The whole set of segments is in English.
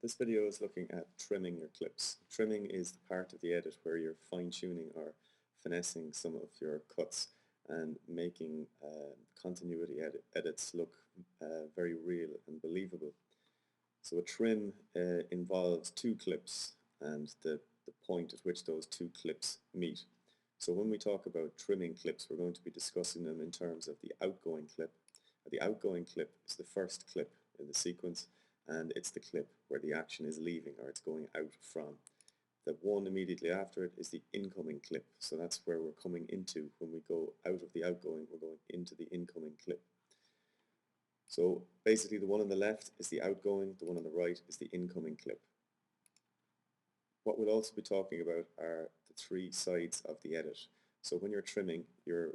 This video is looking at trimming your clips. Trimming is the part of the edit where you're fine-tuning or finessing some of your cuts and making continuity edits look very real and believable. So a trim involves two clips and the point at which those two clips meet. So when we talk about trimming clips, we're going to be discussing them in terms of the outgoing clip. The outgoing clip is the first clip in the sequence, and it's the clip where the action is leaving or it's going out from. The one immediately after it is the incoming clip, so that's where we're coming into. When we go out of the outgoing, we're going into the incoming clip. So basically the one on the left is the outgoing, the one on the right is the incoming clip. What we'll also be talking about are the three sides of the edit. So when you're trimming, you're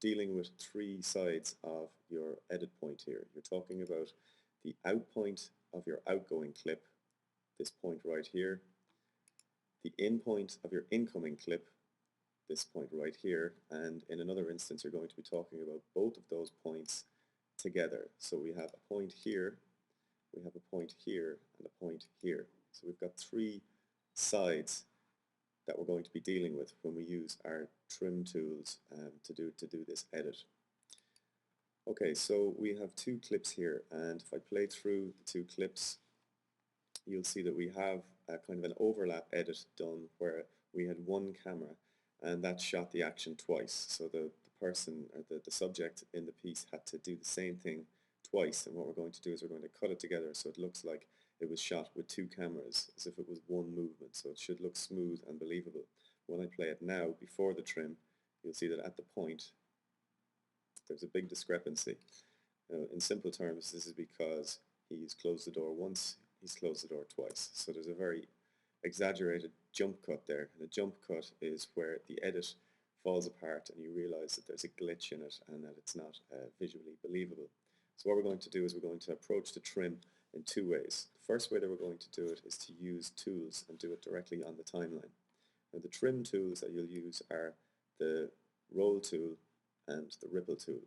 dealing with three sides of your edit point here. You're talking about the out point of your outgoing clip, this point right here, the in point of your incoming clip, this point right here, and in another instance you're going to be talking about both of those points together. So we have a point here, we have a point here, and a point here. So we've got three sides that we're going to be dealing with when we use our trim tools to do this edit. Okay, so we have two clips here, and if I play through the two clips, you'll see that we have a kind of an overlap edit done where we had one camera and that shot the action twice. So the person or the subject in the piece had to do the same thing twice, and what we're going to do is we're going to cut it together so it looks like it was shot with two cameras, as if it was one movement, so it should look smooth and believable. When I play it now, before the trim, you'll see that at the point there's a big discrepancy. In simple terms, this is because he's closed the door once, he's closed the door twice. So there's a very exaggerated jump cut there. And a jump cut is where the edit falls apart and you realize that there's a glitch in it and that it's not visually believable. So what we're going to do is we're going to approach the trim in two ways. The first way that we're going to do it is to use tools and do it directly on the timeline. Now the trim tools that you'll use are the roll tool and the ripple tool.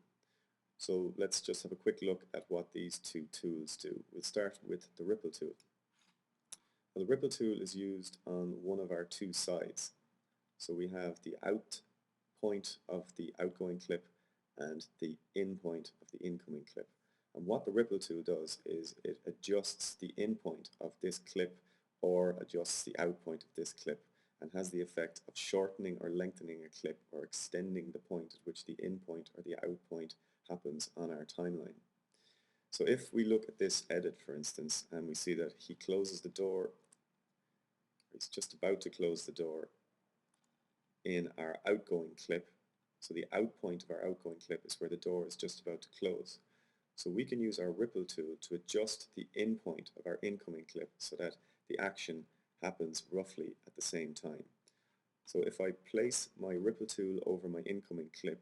So let's just have a quick look at what these two tools do. We'll start with the ripple tool. Now, the ripple tool is used on one of our two sides. So we have the out point of the outgoing clip and the in point of the incoming clip. And what the ripple tool does is it adjusts the in point of this clip or adjusts the out point of this clip, and has the effect of shortening or lengthening a clip or extending the point at which the in point or the out point happens on our timeline. So if we look at this edit, for instance, and we see that he closes the door, he's just about to close the door in our outgoing clip. So the out point of our outgoing clip is where the door is just about to close. So we can use our ripple tool to adjust the in point of our incoming clip so that the action happens roughly at the same time. So if I place my ripple tool over my incoming clip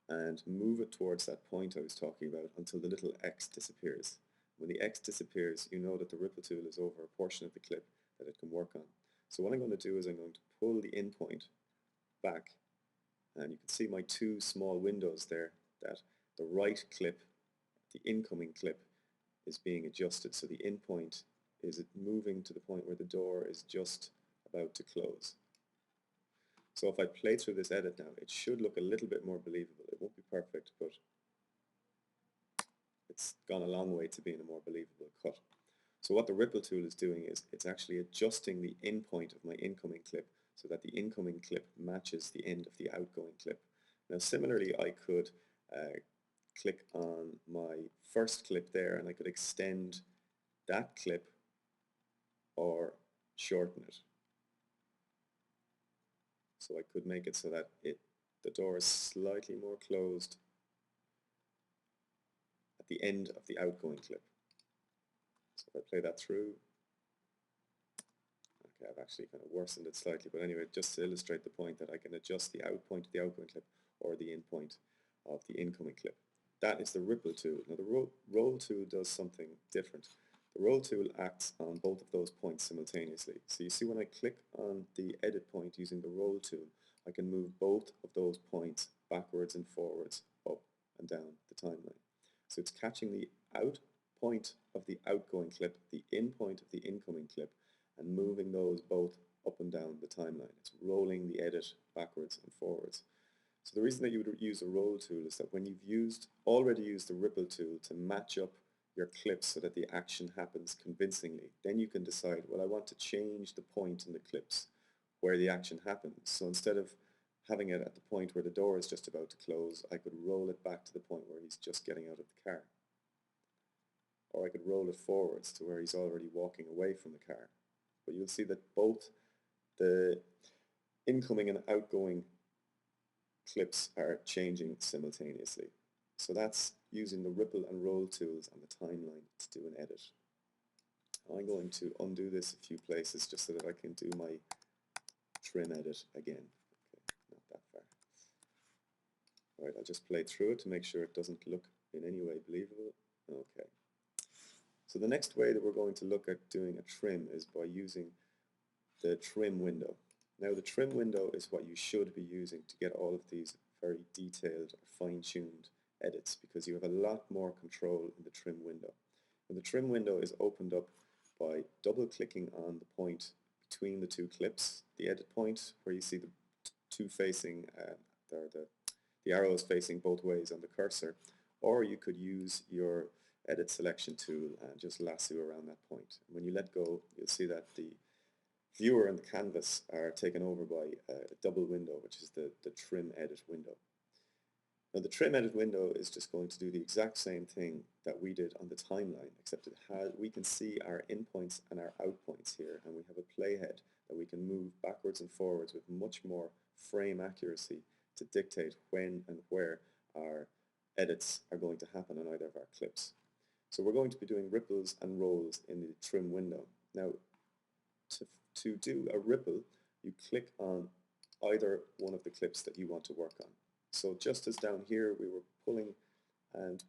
and move it towards that point I was talking about until the little X disappears. When the X disappears, you know that the ripple tool is over a portion of the clip that it can work on. So what I'm going to do is I'm going to pull the in point back, and you can see my two small windows there, that the right clip, the incoming clip, is being adjusted. So the in point is moving to the point where the door is just about to close. So if I play through this edit now, it should look a little bit more believable. It won't be perfect, but it's gone a long way to being a more believable cut. So what the ripple tool is doing is it's actually adjusting the in point of my incoming clip so that the incoming clip matches the end of the outgoing clip. Now similarly, I could click on my first clip there and I could extend that clip or shorten it. So I could make it so that the door is slightly more closed at the end of the outgoing clip. So if I play that through, okay, I've actually kind of worsened it slightly, but anyway, just to illustrate the point that I can adjust the out point of the outgoing clip or the in point of the incoming clip. That is the ripple tool. Now the roll tool does something different. The roll tool acts on both of those points simultaneously. So you see when I click on the edit point using the roll tool, I can move both of those points backwards and forwards, up and down the timeline. So it's catching the out point of the outgoing clip, the in point of the incoming clip, and moving those both up and down the timeline. It's rolling the edit backwards and forwards. So the reason that you would use a roll tool is that when you've already used the ripple tool to match up your clips so that the action happens convincingly, then you can decide, well, I want to change the point in the clips where the action happens. So instead of having it at the point where the door is just about to close, I could roll it back to the point where he's just getting out of the car. Or I could roll it forwards to where he's already walking away from the car. But you'll see that both the incoming and outgoing clips are changing simultaneously. So that's using the ripple and roll tools on the timeline to do an edit. I'm going to undo this a few places just so that I can do my trim edit again. Okay, not that far. Alright, I'll just play through it to make sure it doesn't look in any way believable. Okay. So the next way that we're going to look at doing a trim is by using the trim window. Now the trim window is what you should be using to get all of these very detailed or fine-tuned edits, because you have a lot more control in the trim window. And the trim window is opened up by double-clicking on the point between the two clips, the edit point where you see the two facing, the arrows facing both ways on the cursor, or you could use your edit selection tool and just lasso around that point. And when you let go, you'll see that the viewer and the canvas are taken over by a double window, which is the trim edit window. Now the trim edit window is just going to do the exact same thing that we did on the timeline, except we can see our in points and our out points here, and we have a playhead that we can move backwards and forwards with much more frame accuracy to dictate when and where our edits are going to happen on either of our clips. So we're going to be doing ripples and rolls in the trim window. Now to do a ripple, you click on either one of the clips that you want to work on. So just as down here we were pulling and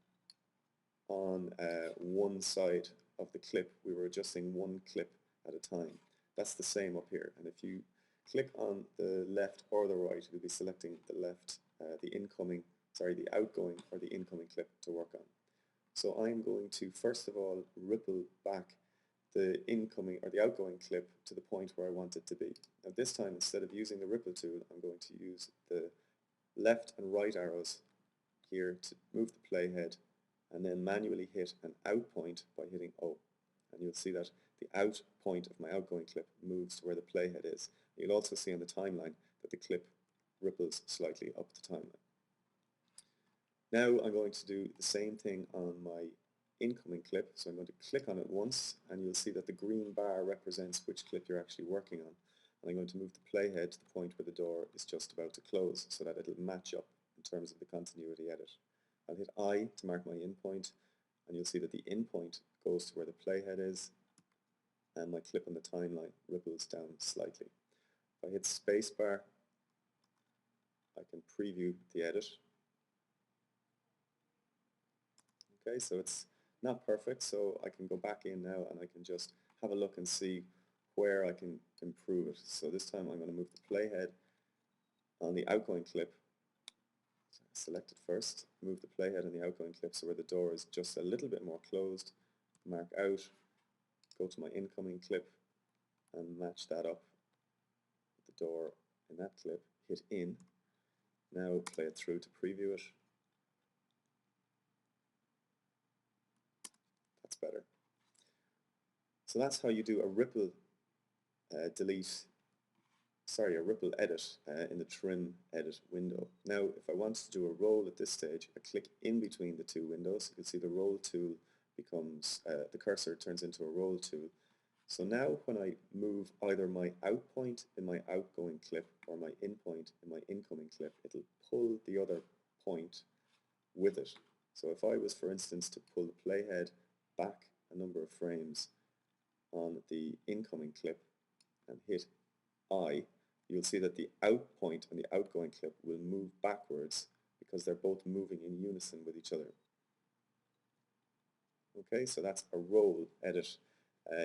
on one side of the clip, we were adjusting one clip at a time. That's the same up here. And if you click on the left or the right, you'll be selecting the left, the outgoing or the incoming clip to work on. So I'm going to first of all ripple back the incoming or the outgoing clip to the point where I want it to be. Now this time, instead of using the ripple tool, I'm going to use the left and right arrows here to move the playhead and then manually hit an out point by hitting O. And you'll see that the out point of my outgoing clip moves to where the playhead is. You'll also see on the timeline that the clip ripples slightly up the timeline. Now I'm going to do the same thing on my incoming clip, so I'm going to click on it once and you'll see that the green bar represents which clip you're actually working on. And I'm going to move the playhead to the point where the door is just about to close so that it'll match up in terms of the continuity edit. I'll hit I to mark my in point, and you'll see that the in point goes to where the playhead is and my clip on the timeline ripples down slightly. If I hit spacebar, I can preview the edit. Okay, so it's not perfect, so I can go back in now and I can just have a look and see where I can improve it. So this time I'm going to move the playhead on the outgoing clip. So select it first, move the playhead on the outgoing clip so where the door is just a little bit more closed, mark out, go to my incoming clip and match that up with the door in that clip, hit in. Now play it through to preview it. That's better. So that's how you do a ripple a ripple edit in the trim edit window. Now if I want to do a roll at this stage, I click in between the two windows. You can see the roll tool becomes, the cursor turns into a roll tool. So now when I move either my out point in my outgoing clip or my in point in my incoming clip, it'll pull the other point with it. So if I was, for instance, to pull the playhead back a number of frames on the incoming clip and hit I, you'll see that the out point and the outgoing clip will move backwards because they're both moving in unison with each other. Okay, so that's a roll edit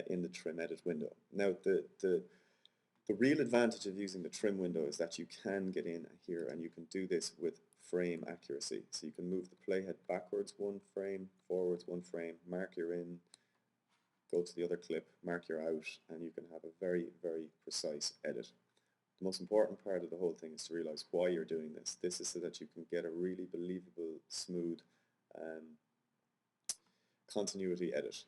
in the trim edit window. Now the real advantage of using the trim window is that you can get in here and you can do this with frame accuracy. So you can move the playhead backwards one frame, forwards one frame, mark your in, go to the other clip, mark your out, and you can have a very, very precise edit. The most important part of the whole thing is to realize why you're doing this. This is so that you can get a really believable, smooth continuity edit.